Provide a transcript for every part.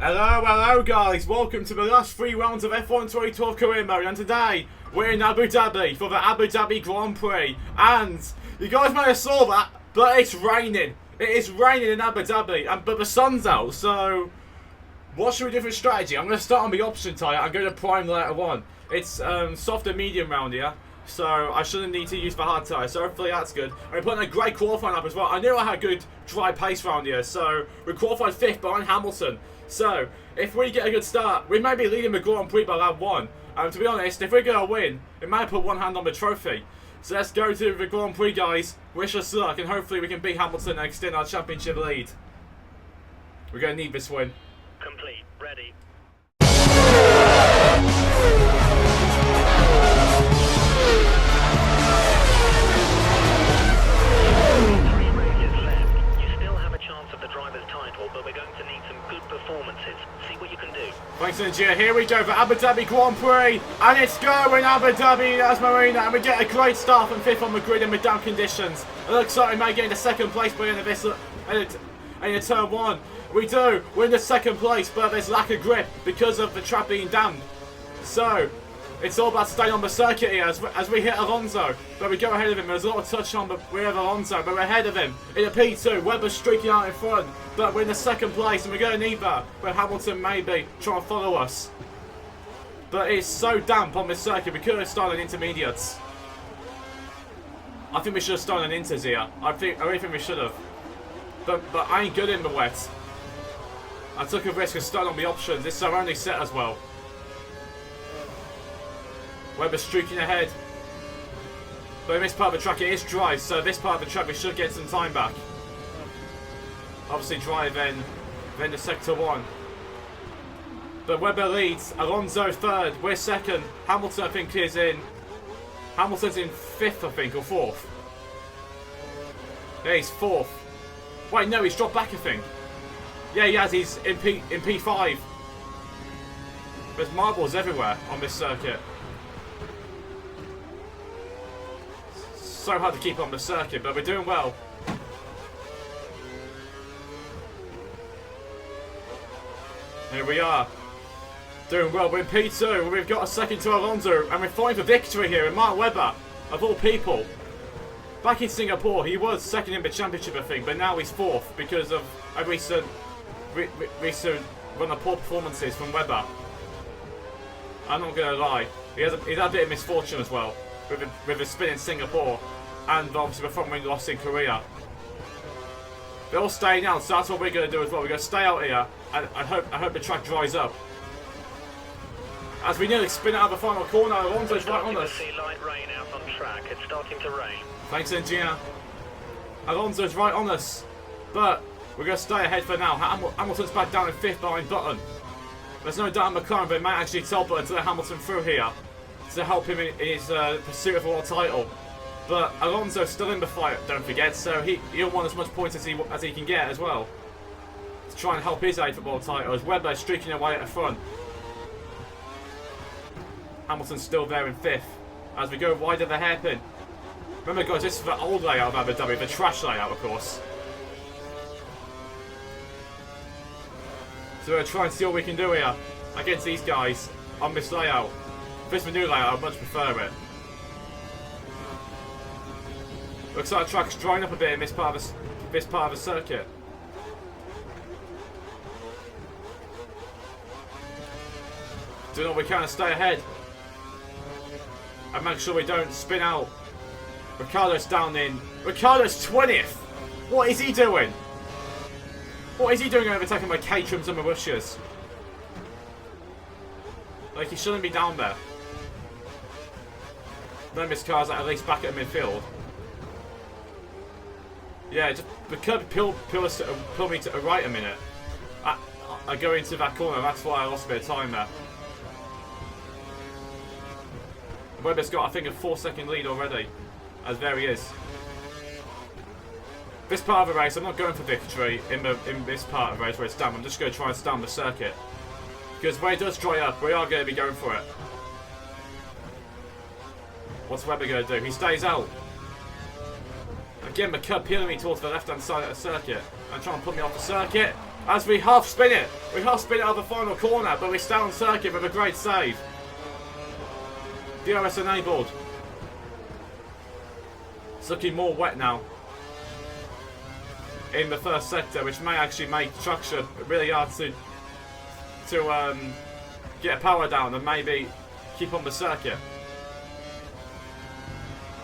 Hello guys, welcome to the last 3 rounds of F1 2012 career mode, and today we're in Abu Dhabi for the Abu Dhabi Grand Prix, and you guys may have saw that, but it's raining. It is raining in Abu Dhabi, but the sun's out, so what should we do for a strategy? I'm going to start on the option tyre, I'm going to prime later on. It's soft and medium round here, so I shouldn't need to use the hard tyre, so hopefully that's good. And we're putting a great qualifying up as well. I knew I had good dry pace round here, so we qualified 5th behind Hamilton. So, if we get a good start, we may be leading the Grand Prix by lap 1. To be honest, if we're going to win, it might put one hand on the trophy. So let's go to the Grand Prix, guys. Wish us luck, and hopefully we can beat Hamilton and extend our championship lead. We're going to need this win. Complete. Ready. Thanks, Nigeria. Here we go for Abu Dhabi Grand Prix, and it's going Abu Dhabi as Marina, and we get a great start from 5th on the grid in the damp conditions. It looks like we may get into 2nd place by the end of this, in turn 1. We do. We're in the 2nd place, but there's lack of grip because of the track being damp. So, it's all about staying on the circuit here as we hit Alonso. But we go ahead of him. There's a lot of touch on, but we have Alonso. But we're ahead of him in a P2. Webber's streaking out in front. But we're in the 2nd place, and we're going to need that. But Hamilton maybe try and follow us. But it's so damp on this circuit. We could have started intermediates. I think we should have started an inters here. I really think we should have. But I ain't good in the wet. I took a risk of starting on the options. This is our only set as well. Webber streaking ahead. But in this part of the track it is dry, so this part of the track we should get some time back. Obviously dry then the sector 1. But Webber leads, Alonso 3rd, we're 2nd. Hamilton I think is in... Hamilton's in 5th I think, or 4th. Yeah, he's 4th. Wait, no, he's dropped back I think. Yeah, he has, he's in P5. There's marbles everywhere on this circuit. So hard to keep on the circuit, but we're doing well. Here we are. Doing well. We're in P2. We've got a second to Alonso, and we're fighting for victory here. And Mark Webber, of all people, back in Singapore, he was 2nd in the championship, I think, but now he's 4th because of a recent run of poor performances from Webber. I'm not going to lie. He's had a bit of misfortune as well. With a spin in Singapore, and obviously the front wing loss in Korea. They're all staying out, so that's what we're going to do as well. We're going to stay out here, and I hope the track dries up. As we nearly spin out of the final corner, Alonso's right on us. See light rain out on track. It's starting to rain. Thanks, Engineer. Alonso's right on us, but we're going to stay ahead for now. Hamilton's back down in 5th behind Button. There's no doubt in McLaren, but it might actually tell Button to let Hamilton through here to help him in his pursuit of a world title. But Alonso's still in the fight, don't forget, so he'll want as much points as he can get as well to try and help his aid for world title, as Webber streaking away at the front. Hamilton's still there in 5th as we go wide of the hairpin. Remember guys, this is the old layout of Abu Dhabi, the trash layout of course. So we're trying to see what we can do here against these guys on this layout. If it's the new layout, I'd much prefer it. Looks like the track's drying up a bit in this part of the circuit. Doing all we can to stay ahead. And make sure we don't spin out. Ricciardo's down in... Ricciardo's 20th! What is he doing? What is he doing overtaking my Caterhams and Marussias? Like, he shouldn't be down there. Then this car's at least back at midfield. Yeah, just the curb pull me to the right a minute. I go into that corner, that's why I lost a bit of time there. Webber's got, I think, a 4-second lead already. As there he is. This part of the race, I'm not going for victory in this part of the race where it's damp. I'm just going to try and stand the circuit. Because when it does dry up, we are going to be going for it. What's Webber going to do? He stays out. Again, McCub peeling me towards the left-hand side of the circuit and trying to put me off the circuit. As we half spin it. We half spin it out of the final corner, but we stay on circuit with a great save. DRS enabled. It's looking more wet now in the first sector, which may actually make traction really hard to get a power down and maybe keep on the circuit.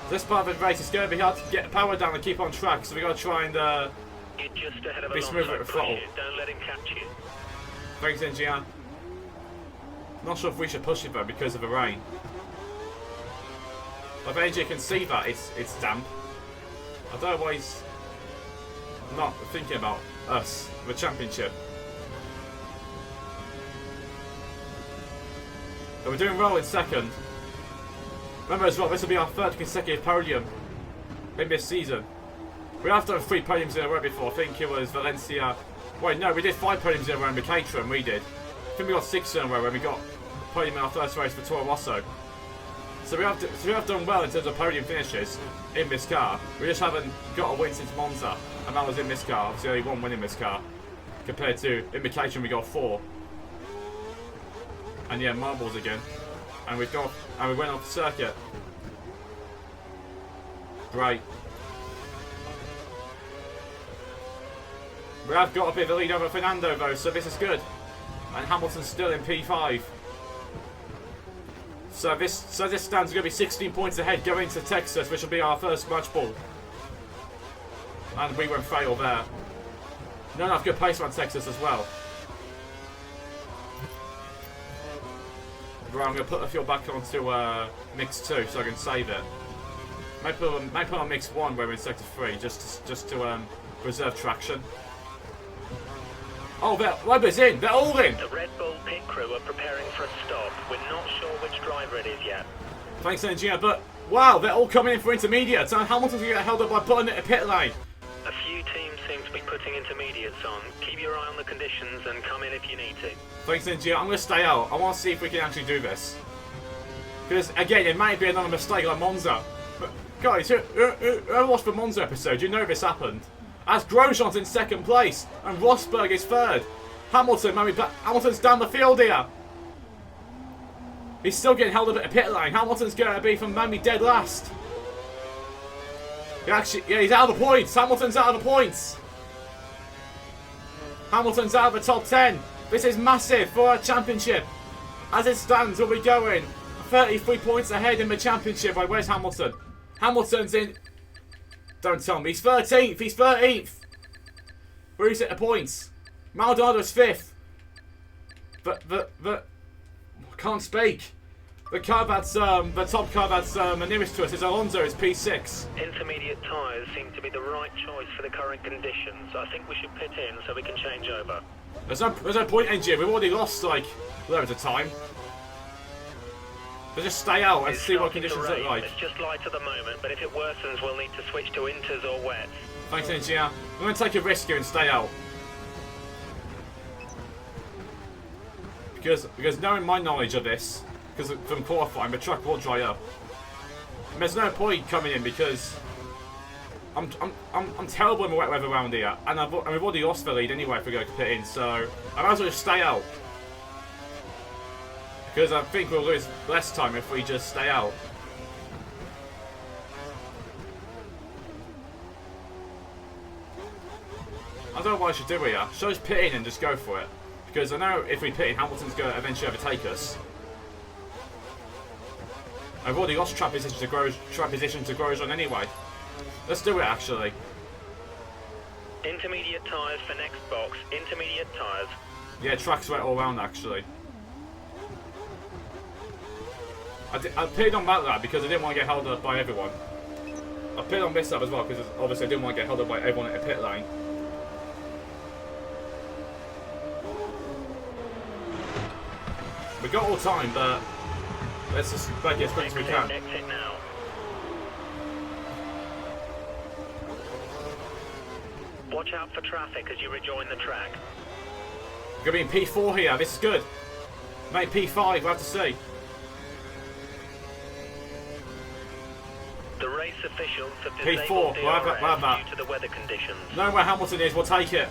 This part of the race is going to be hard to get a power down and keep on track, so we've got to try and You're just ahead of be smoother at the throttle. Don't let him catch you. Thanks, NGR. Not sure if we should push it though because of the rain. But AJ can see that it's damp. I don't know why he's not thinking about us, the championship. But we're doing well in second. Remember as well, this will be our third consecutive podium in this season. We have done 3 podiums in a row before. I think it was Valencia. Wait, no, we did 5 podiums in a row in Caterham, we did. I think we got 6 in a row when we got a podium in our first race for Toro Rosso. So we have done well in terms of podium finishes in this car. We just haven't got a win since Monza, and that was in this car. Obviously only 1 win in this car, compared to in Caterham we got 4. And yeah, marbles again. And we went off the circuit. Great. We have got a bit of a lead over Fernando though, so this is good. And Hamilton's still in P5. So this stands going to be 16 points ahead going to Texas, which will be our first match ball. And we won't fail there. Not enough good pace around Texas as well. Right, I'm going to put the fuel back onto mix 2 so I can save it. Maybe put on mix 1 where we're in sector 3 just to reserve traction. Oh, Webber's in! They're all in! The Red Bull pit crew are preparing for a stop. We're not sure which driver it is yet. Thanks, engineer, but wow, they're all coming in for intermediates, and Hamilton's going to get held up by putting it in a pit lane. A few teams seem to be putting intermediates on. Keep your eye on the conditions and come in if you need to. Thanks, engineer. I'm going to stay out. I want to see if we can actually do this. Because, again, it might be another mistake like Monza. But, guys, whoever watched the Monza episode, you know this happened. As Grosjean's in second place, and Rosberg is third. Hamilton's down the field here. He's still getting held up at a pit lane. Hamilton's going to be from maybe dead last. Yeah, he's out of the points. Hamilton's out of the points. Hamilton's out of the top 10. This is massive for our championship. As it stands, we'll be going 33 points ahead in the championship. Right, where's Hamilton? Hamilton's in... Don't tell me. He's 13th. He's 13th. Where is it? The points. Maldonado's 5th. But I can't speak. The car that's the top car that's nearest to us is Alonso. It's P6. Intermediate tyres seem to be the right choice for the current conditions. I think we should pit in so we can change over. There's no point, engineer. We've already lost like loads of time. So just stay out and see what conditions look like. It's just light at the moment, but if it worsens, we'll need to switch to inters or wets. Thanks, engineer. I'm going to take a risk here and stay out. Because knowing my knowledge of this, because from qualifying, the track will dry up. And there's no point coming in because I'm terrible in the wet weather around here, and we've already lost the lead anyway if we go to pit in. So I might as well just stay out. Because I think we'll lose less time if we just stay out. I don't know what I should do here. Should I just pit in and just go for it? Because I know if we pit in, Hamilton's going to eventually overtake us. I've already lost track position to Grosjean anyway. Let's do it actually. Intermediate tyres for next box. Intermediate tyres. Yeah, track's wet all round actually. I pitted on that lap because I didn't want to get held up by everyone. I pitted on this lap as well because obviously I didn't want to get held up by everyone at the pit lane. We got all time, but let's just make it as quick as we can. Exit now. Watch out for traffic as you rejoin the track. We're going to be in P4 here. This is good. Mate, P5. We'll have to see. The race officials have P4, disabled we'll have that. due to the weather conditions. Knowing where Hamilton is, we'll take it.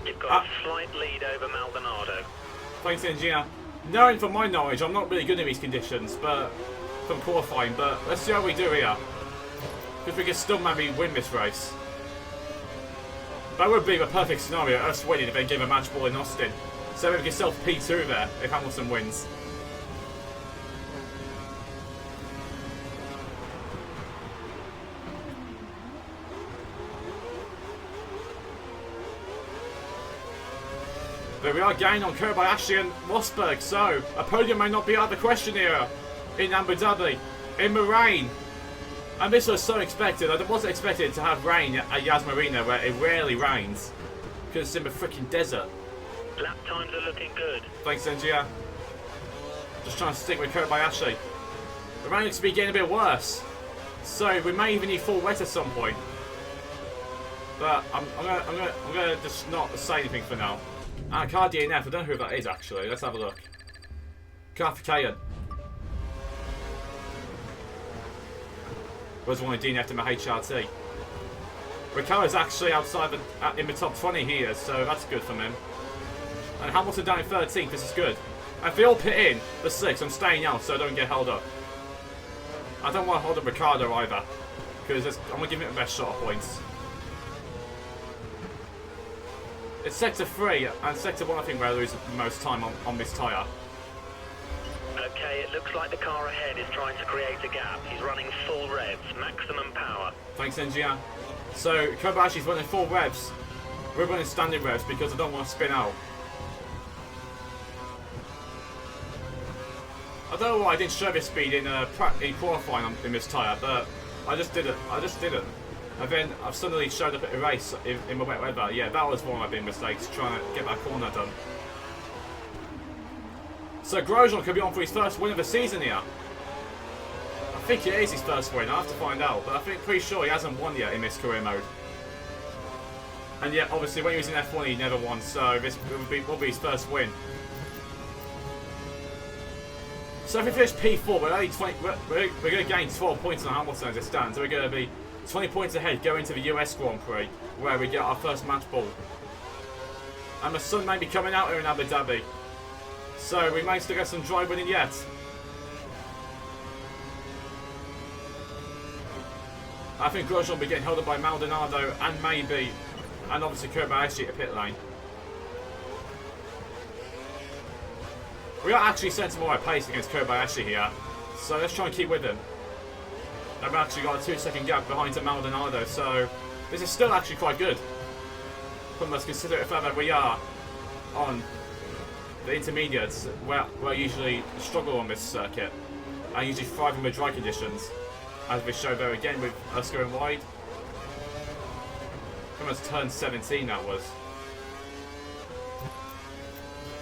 You've got a slight lead over Maldonado. Thanks, engineer. Knowing from my knowledge, I'm not really good in these conditions, but from qualifying. But let's see how we do here, because we can still maybe win this race. That would be the perfect scenario, us winning if they give a match ball in Austin. So we can self P2 there if Hamilton wins. But we are gaining on Kobayashi and Rosberg, so a podium may not be out of the question here in Abu Dhabi, in the rain. And this was so expected. I wasn't expecting to have rain at Yas Marina, where it rarely rains, because it's in the freaking desert. Lap times are looking good. Thanks, Engia. Just trying to stick with Kobayashi. The rain looks to be getting a bit worse, so we may even need full wet at some point. But I'm gonna just not say anything for now. Car DNF, I don't know who that is actually. Let's have a look. Car for Kayan. Was one of DNF'd in my HRT. Ricardo's actually outside in the top 20 here, so that's good for him. And Hamilton down in 13th, this is good. And if they all pit in the 6th, I'm staying out so I don't get held up. I don't want to hold up Ricardo either, because I'm going to give him the best shot of points. It's sector 3 and sector 1 I think where I lose the most time on this tyre. Okay, it looks like the car ahead is trying to create a gap. He's running full revs, maximum power. Thanks, NGR. So Kobayashi's running full revs. We're running standard revs because I don't want to spin out. I don't know why I didn't show this speed in qualifying in this tyre, but I just didn't. And then I've suddenly showed up at a race in my wet weather. Yeah, that was one of my big mistakes, trying to get that corner done. So Grosjean could be on for his first win of the season here. I think it is his first win, I'll have to find out, but I think pretty sure he hasn't won yet in this career mode. And yet, obviously, when he was in F1 he never won, so this will be his first win. So if we finish P4, we're only 20, we're going to gain 12 points on Hamilton as it stands. So we're going to be 20 points ahead going to the US Grand Prix, where we get our first match ball. And the sun may be coming out here in Abu Dhabi, so we may still get some dry winning yet. I think Grosjean will be getting held up by Maldonado and obviously Kobayashi at pit lane. We are actually sent to more pace against Kobayashi here, so let's try and keep with him. I've actually got a 2-second gap behind to Maldonado, so this is still actually quite good. But let's consider it further we are on the intermediates, where I usually struggle on this circuit. I usually thrive in the dry conditions, as we show there again with us going wide. Almost turn 17 that was.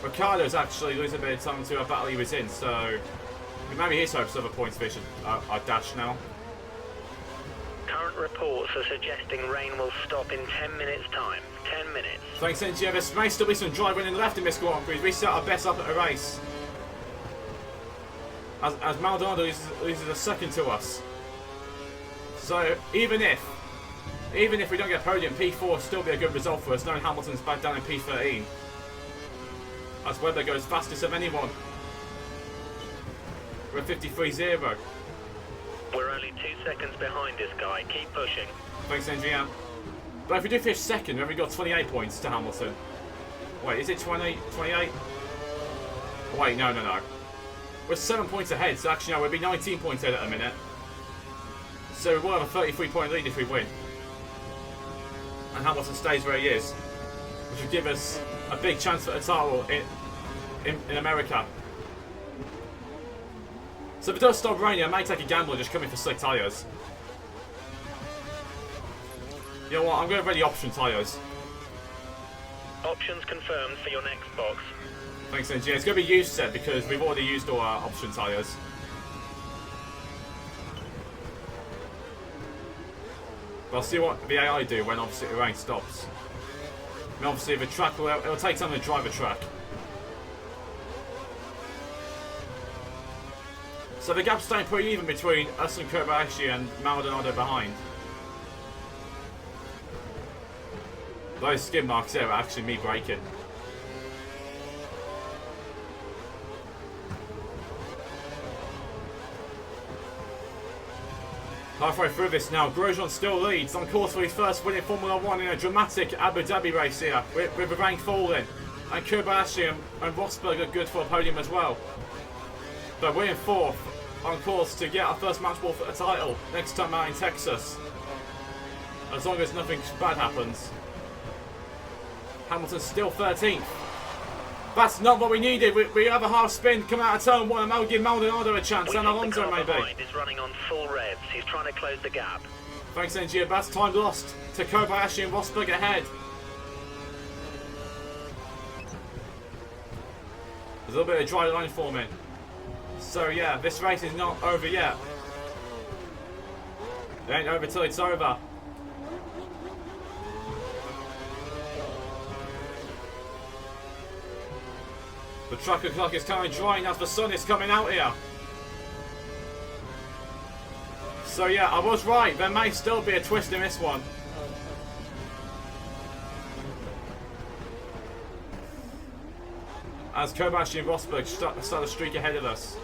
Ricardo's actually losing a bit of time to a battle he was in, so maybe his hopes of a points vision are dashed now. Current reports are suggesting rain will stop in 10 minutes time. 10 minutes. Thanks, NGF. There may still be some dry running left in this Grand Prix. We set our best up at a race. As Maldonado loses a second to us. So even if we don't get a podium, P4 will still be a good result for us, knowing Hamilton's back down in P13. As Webber goes fastest of anyone. We're 53.0. We're only 2 seconds behind this guy. Keep pushing. Thanks, NGM. But if we do finish second, then we've got 28 points to Hamilton. Wait, is it 28? Wait, no. We're 7 points ahead, so actually no, we'll be 19 points ahead at a minute. So we will have a 33-point lead if we win. And Hamilton stays where he is, which would give us a big chance for a title in America. So if it does stop raining, I may take a gamble and just come in for slick tyres. You know what, I'm going to ready option tyres. Options confirmed for your next box. Thanks, NG. It's going to be used set because we've already used all our option tyres. But I'll see what the AI do when obviously the rain stops. I mean, obviously the track, it'll take time to drive a track. So the gap's staying pretty even between us and Kobayashi and Maldonado behind. Those skid marks there are actually me braking. Halfway through this now, Grosjean still leads, on course for his first win in Formula 1 in a dramatic Abu Dhabi race here, with the rank falling. And Kobayashi and Rosberg are good for a podium as well. But we're in 4th, on course to get our first match ball for the title next time out in Texas. As long as nothing bad happens. Hamilton's still 13th. That's not what we needed. We have a half spin coming out of turn 1 and that'll give Maldonado a chance, and Alonso maybe. Is running on full revs. He's trying to close the gap. Thanks, NG. That's time lost to Kobayashi and Rosberg ahead. There's a little bit of dry line forming. So yeah, this race is not over yet. It ain't over till it's over. The tracker clock is kind of drying as the sun is coming out here. So yeah, I was right. There may still be a twist in this one. As Kobayashi and Rosberg start a streak ahead of us.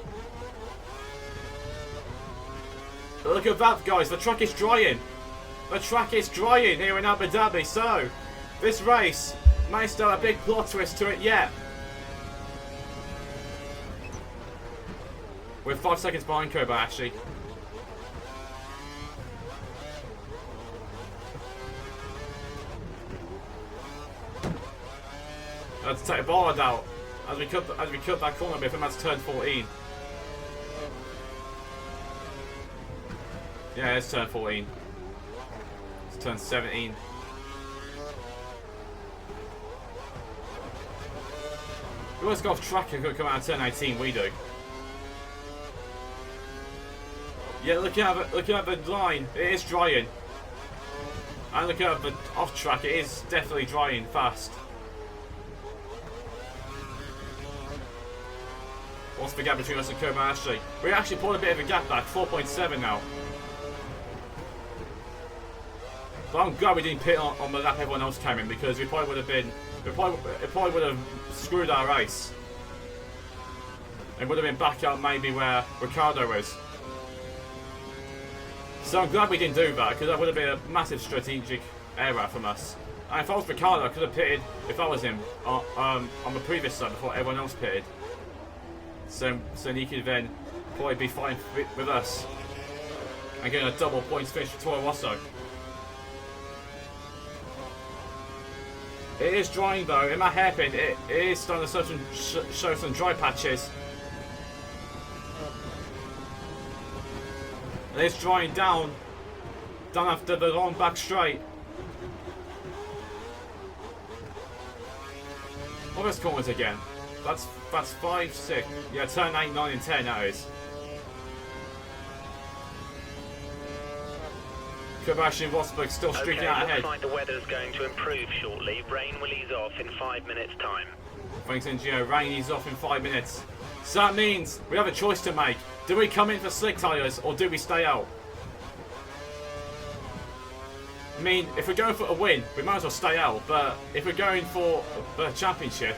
But look at that, guys. The track is drying. The track is drying here in Abu Dhabi. So, this race may still have a big plot twist to it yet. We're 5 seconds behind Kobayashi. Let's take a bollard out as we cut that corner bit, and that's turn 14. Yeah, it's turn 14. It's turn 17. We always go off track and come out of turn 18. We do. Yeah, look at the line. It is drying. And look at the off track. It is definitely drying fast. What's the gap between us and Kobayashi? We actually pulled a bit of a gap back. 4.7 now. But I'm glad we didn't pit on the lap everyone else came in, because we probably would have been. It probably would have screwed our race. It would have been back up maybe where Ricardo is. So I'm glad we didn't do that, because that would have been a massive strategic error from us. And if I was Ricardo, I could have pitted, if I was him, on the previous side before everyone else pitted. So he could then probably be fighting with us and getting a double points finish for Toro Rosso. It is drying though. In my hairpin, it is starting to show some dry patches. And it's drying down after the long back straight. What are those corners again? That's 5, 6. Yeah, turn 8, 9, and 10. That is. Kobayashi and Rosberg still streaking out ahead. Looks like the weather's going to improve shortly. Rain will ease off in 5 minutes' time. Thanks, NGO. Rain eases off in 5 minutes. So that means we have a choice to make. Do we come in for slick tyres or do we stay out? I mean, if we're going for a win, we might as well stay out. But if we're going for the championship,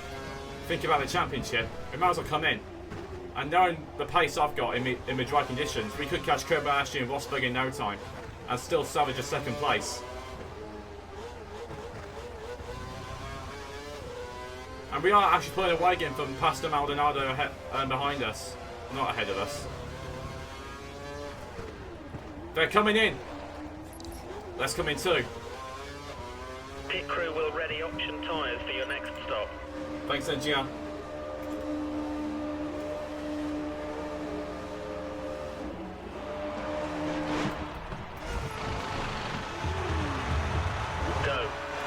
think about the championship, we might as well come in. And knowing the pace I've got in the dry conditions, we could catch Kobayashi and Rosberg in no time and still salvage a second place. And we are actually pulling away again from Pastor Maldonado behind us, not ahead of us. They're coming in. Let's come in too. Pit crew will ready option tyres for your next stop. Thanks, NGR.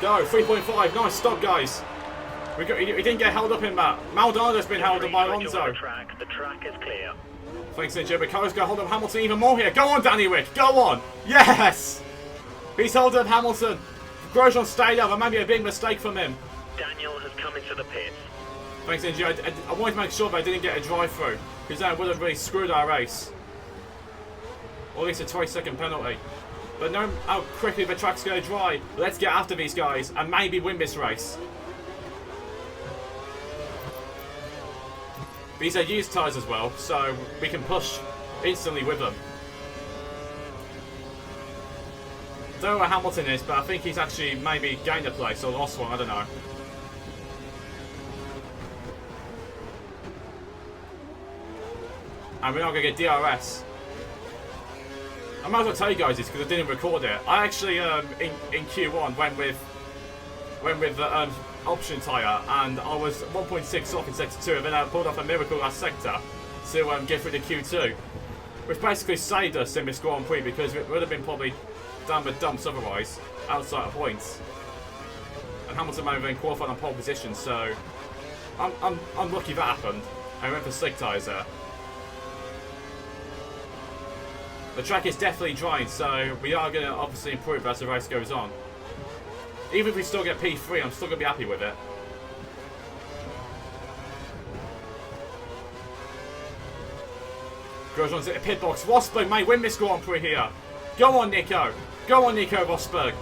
Go, 3.5. Nice stop, guys. We didn't get held up in that. Maldonado's been held up by Alonso. The track is clear. Thanks, Ninja. But Carlos going to hold up Hamilton even more here. Go on, Danny Rick. Go on. Yes! He's held up Hamilton. Grosjean stayed up. That may be a big mistake from him. Daniel has come into the pits. Thanks, Ninja. I wanted to make sure they didn't get a drive-through, because that would have really screwed our race. Or at least a 20-second penalty. But no how quickly the track's going to dry. Let's get after these guys and maybe win this race. These are used tyres as well, so we can push instantly with them. Don't know where Hamilton is, but I think he's actually maybe gained a place or lost one, I don't know. And we're not going to get DRS. I might as well tell you guys this because I didn't record it. I actually, in Q1, went with the option tyre, and I was 1.6 off in sector 2, and then I pulled off a miracle last sector to get through the Q2, which basically saved us in this Grand Prix because it would have been probably down the dumps otherwise, outside of points. And Hamilton may have been qualified on pole position, so I'm lucky that happened. I went for slick tyres there. The track is definitely drying, so we are going to obviously improve as the race goes on. Even if we still get P3, I'm still going to be happy with it. Grosjean's at the pit box. Rosberg may win this Grand Prix here. Go on, Nico. Go on, Nico Rosberg.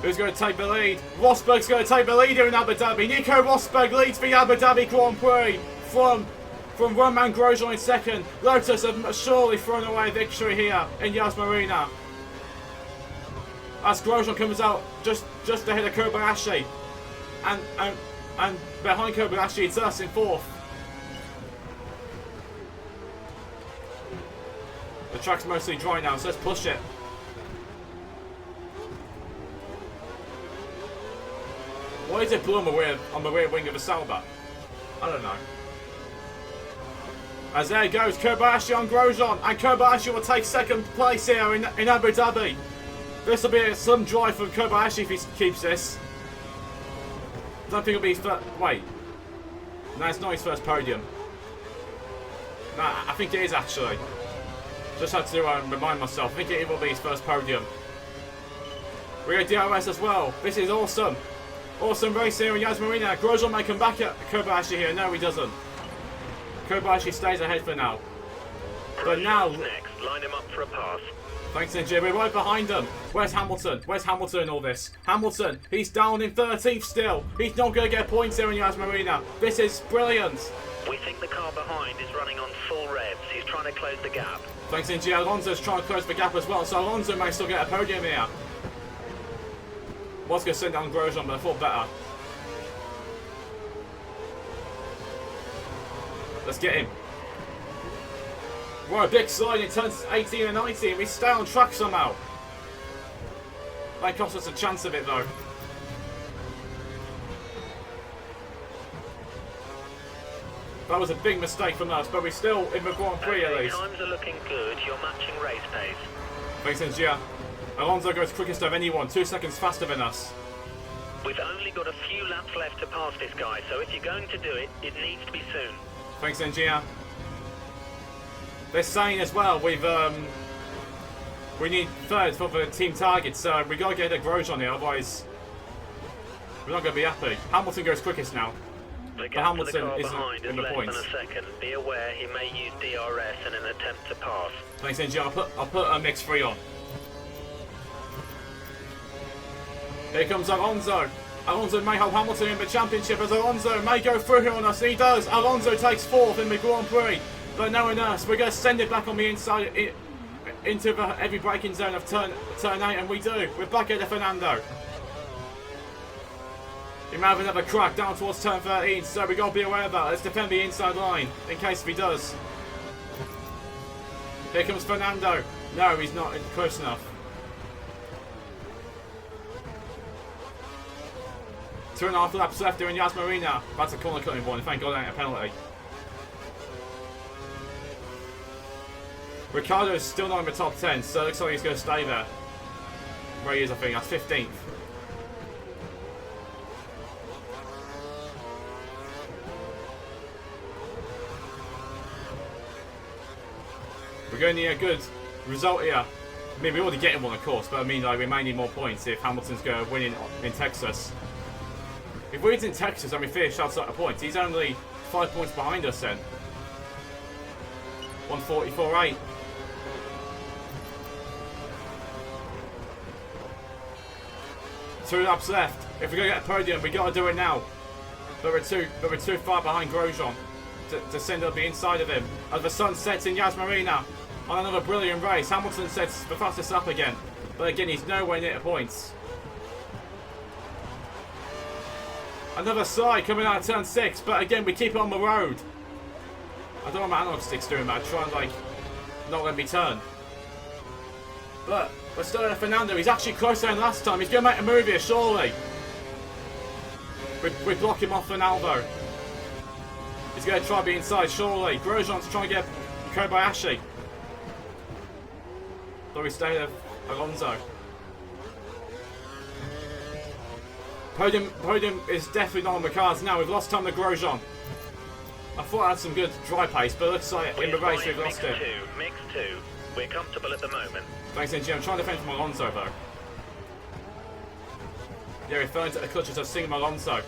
Who's going to take the lead? Rosberg's going to take the lead here in Abu Dhabi. Nico Rosberg leads the Abu Dhabi Grand Prix from Romain Grosjean in second. Lotus have surely thrown away a victory here in Yas Marina. As Grosjean comes out just ahead of Kobayashi. And behind Kobayashi it's us in fourth. The track's mostly dry now, so let's push it. Why is it blue on the rear wing of the Sauber? I don't know. As there goes Kobayashi on Grosjean, and Kobayashi will take second place here in Abu Dhabi. This will be some drive from Kobayashi if he keeps this. I don't think it'll be his first. Wait. No, it's not his first podium. Nah, I think it is actually. Just had to remind myself. I think it will be his first podium. We got DRS as well. This is awesome. Awesome race here in Yas Marina. Grosjean may come back at Kobayashi here. No, he doesn't. Kobayashi stays ahead for now. But now... next. Line him up for a pass. Thanks, Ninja. We're right behind them. Where's Hamilton? Where's Hamilton in all this? Hamilton, he's down in 13th still. He's not going to get points here in Yas Marina. This is brilliant. We think the car behind is running on full revs. He's trying to close the gap. Thanks, Ninja. Alonso's trying to close the gap as well, so Alonso may still get a podium here. Was going to send down Grosjean, but I thought better. Let's get him. We're a big slide in turns 18 and 19. We stay on track somehow. Might cost us a chance of it though. That was a big mistake from us, but we're still in the Grand Prix at least. Times are looking good. You're matching race pace. Thanks, Ninja. Alonso goes quickest of anyone, 2 seconds faster than us. We've only got a few laps left to pass this guy, so if you're going to do it, it needs to be soon. Thanks, Ninja. They're saying as well we need third for the team target, so we gotta get a Grosjean here, otherwise we're not gonna be happy. Hamilton goes quickest now. The But gap to the Hamilton car isn't behind in is the less points. than a second. Be aware he may use DRS in an attempt to pass. Thanks, Ninja. I'll put a mix 3 on. Here comes Alonso. Alonso may hold Hamilton in the championship as Alonso may go through here on us. He does. Alonso takes 4th in the Grand Prix. But no one else. We're going to send it back on the inside into the heavy braking zone of turn 8, and we do. We're back at Fernando. He may have another crack down towards turn 13, so we got to be aware of that. Let's defend the inside line in case if he does. Here comes Fernando. No, he's not close enough. 2.5 laps left here in Yas Marina. That's a corner cutting one. Thank God I ain't a penalty. Ricciardo's still not in the top 10, so it looks like he's going to stay there. Where he is, I think. That's 15th. We're going to need a good result here. I mean, we're already getting one, of course, but I mean, like, we may need more points if Hamilton's going to win in Texas. If we win in Texas and we finish outside the points, he's only 5 points behind us then. 1:44.8. Two laps left. If we're gonna get a podium, we gotta do it now. But we're too far behind Grosjean to send up the inside of him. As the sun sets in Yas Marina on another brilliant race, Hamilton sets the fastest up again. But again, he's nowhere near the points. Another slide coming out of turn 6, but again, we keep it on the road. I don't know what my analog stick's doing, but I try and, like, not let me turn. But we're still in Fernando. He's actually closer than last time. He's going to make a move here, surely. We block him off for now, though. He's going to try to be inside, surely. Grosjean's trying to get Kobayashi. But we stay with Alonso. Podium is definitely not on the cards now. We've lost time to Grosjean. I thought I had some good dry pace, but it looks like in the race we've lost it. Mix 2. We're comfortable at the moment. Thanks, NG. I'm trying to defend from Alonso, though. Yeah, he fell into the clutches of Singh Alonso.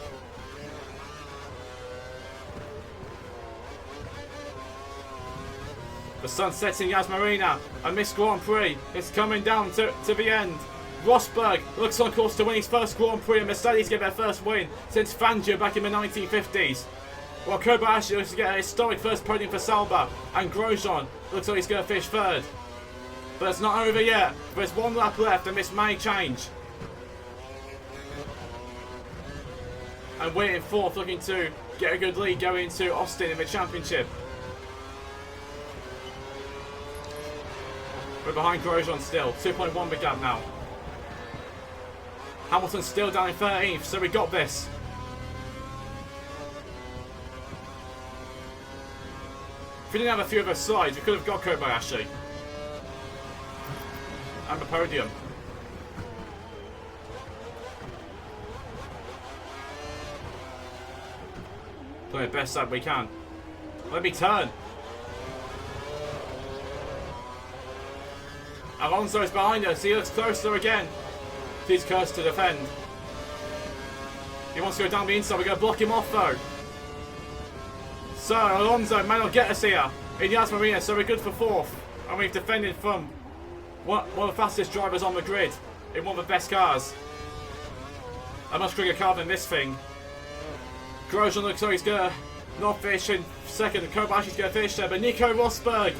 The sun sets in Yas Marina, and Miss Grand Prix is coming down to the end. Rosberg looks on course to win his first Grand Prix, and Mercedes get their first win since Fangio back in the 1950s. While Kobayashi looks to get a historic first podium for Sauber, and Grosjean looks like he's going to finish third. But it's not over yet. There's one lap left, and this may change. And waiting fourth, looking to get a good lead going into Austin in the championship. We're behind Grosjean still. 2.1 big gap now. Hamilton's still down in 13th, so we got this. If we didn't have a few of those slides, we could have got Kobayashi. And the podium. Play the best that we can. Let me turn. Alonso is behind us. He looks closer again. He's cursed to defend. He wants to go down the inside. We're going to block him off though. So Alonso may not get us here in Yas Marina, so we're good for fourth. And we've defended from one of the fastest drivers on the grid in one of the best cars. A much quicker car than this thing. Grosjean looks like he's going to not finish in second. Kobayashi's going to finish there, but Nico Rosberg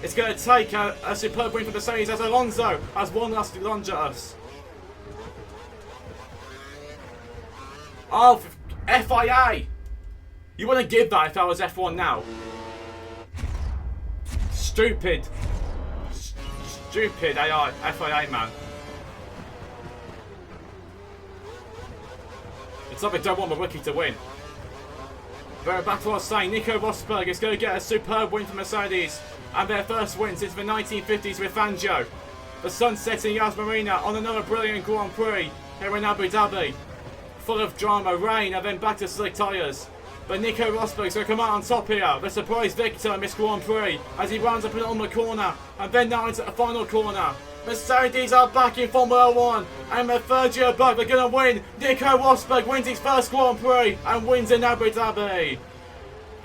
is going to take a superb win for Mercedes as Alonso has one last lunge at us. Oh, FIA! You wouldn't give that if I was F1 now. Stupid. Stupid FIA, man. It's like they don't want the rookie to win. But back to what I was saying, Nico Rosberg is going to get a superb win for Mercedes. And their first win since the 1950s with Fangio. The sun sets in Yas Marina on another brilliant Grand Prix here in Abu Dhabi. Full of drama, rain, and then back to slick tyres. But Nico Rosberg's going to come out on top here. The surprise victor in this Grand Prix as he rounds up on the corner. And then now into the final corner. Mercedes are back in Formula 1. And their third year back, they're going to win. Nico Rosberg wins his first Grand Prix and wins in Abu Dhabi.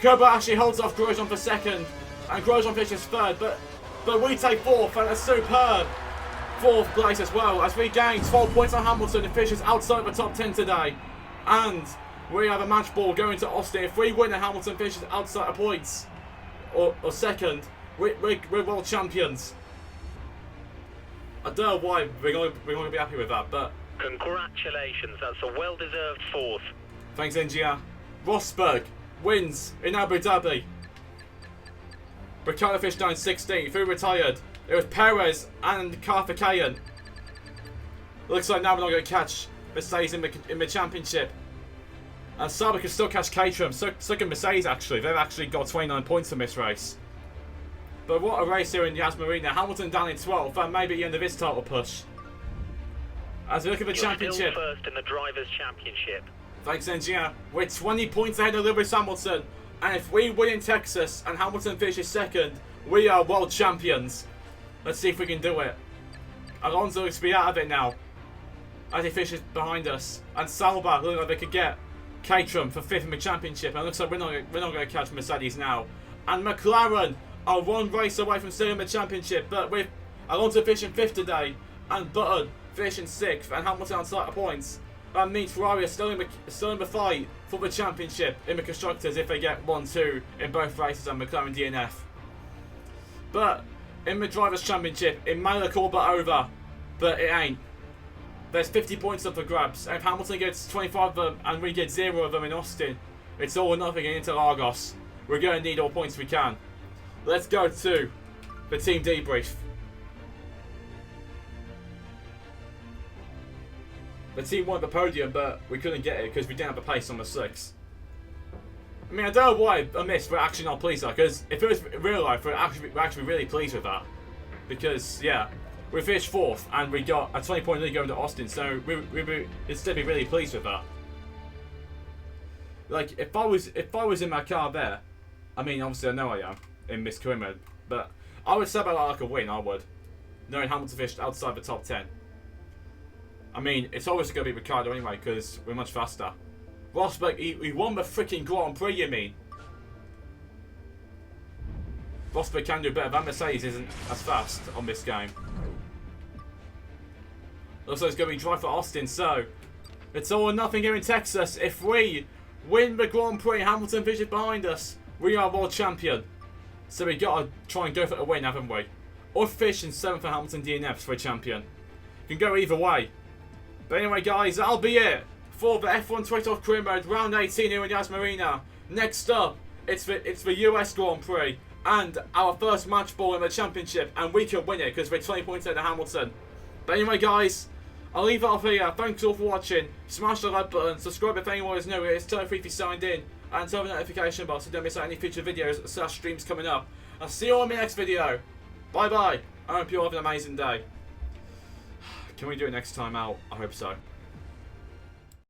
Kobayashi holds off Grosjean for second. And Grosjean finishes third, but we take fourth, and a superb fourth place as well, as we gain 12 points on Hamilton and finishes outside the top 10 today. And we have a match ball going to Austin. If we win and Hamilton finishes outside of points, or second, we're world champions. I don't know why we're going to be happy with that, but... Congratulations, that's a well-deserved fourth. Thanks, NGR. Rosberg wins in Abu Dhabi. Ricciardo finished down 16th, who retired? It was Perez and Karthikeyan. Looks like now we're not going to catch Mercedes in the championship. And Sauber can still catch Caterham, so can Mercedes actually. They've actually got 29 points from this race. But what a race here in Yas Marina. Hamilton down in 12th, and maybe at the end of his title push. As we look at the championship. Still first in the Drivers' Championship. Thanks, NGR. We're 20 points ahead of Lewis Hamilton. And if we win in Texas and Hamilton finishes second, we are world champions. Let's see if we can do it. Alonso looks to be out of it now, as he finishes behind us. And Sauber look like they could get Caterham for 5th in the championship. And it looks like we're not going to catch Mercedes now. And McLaren are one race away from stealing the championship, but with Alonso finishing 5th today, and Button finishing 6th, and Hamilton on slight points, that means Ferrari are still in the fight for the championship in the constructors if they get 1-2 in both races and McLaren DNF. But in the drivers' championship, it may look all but over, but it ain't. There's 50 points up for grabs, and if Hamilton gets 25 of them and we get 0 of them in Austin, it's all or nothing in Interlagos. We're going to need all points we can. Let's go to the team debrief. The team won the podium, but we couldn't get it because we didn't have a place on the 6. I mean, I don't know why I missed. We're actually not pleased with that, because if it was real life, we're actually really pleased with that. Because, yeah, we finished 4th and we got a 20-point lead going to Austin, so we'd still be really pleased with that. Like, if I was in my car there, I mean, obviously I know I am in this career mode, but I would celebrate that like a win, I would. Knowing Hamilton finished outside the top 10. I mean, it's always going to be Ricciardo anyway, because we're much faster. Rosberg, he won the freaking Grand Prix, you mean? Rosberg can do better. That Mercedes isn't as fast on this game. Also, it's going to be dry for Austin, so it's all or nothing here in Texas. If we win the Grand Prix, Hamilton finishes behind us, we are world champion. So we got to try and go for the win, haven't we? Or finish in 7th for Hamilton DNFs for a champion. Can go either way. But anyway, guys, that'll be it for the F1 2012 Career Mode Round 18 here in Yas Marina. Next up, it's the US Grand Prix and our first match ball in the championship, and we can win it because we're 20 points ahead of Hamilton. But anyway, guys, I'll leave it off here. Thanks all for watching. Smash the like button, subscribe if anyone is new. It's totally free if you signed in, and turn the notification bell so you don't miss out any future videos / streams coming up. I'll see you all in my next video. Bye bye. I hope you all have an amazing day. Can we do it next time out? I hope so.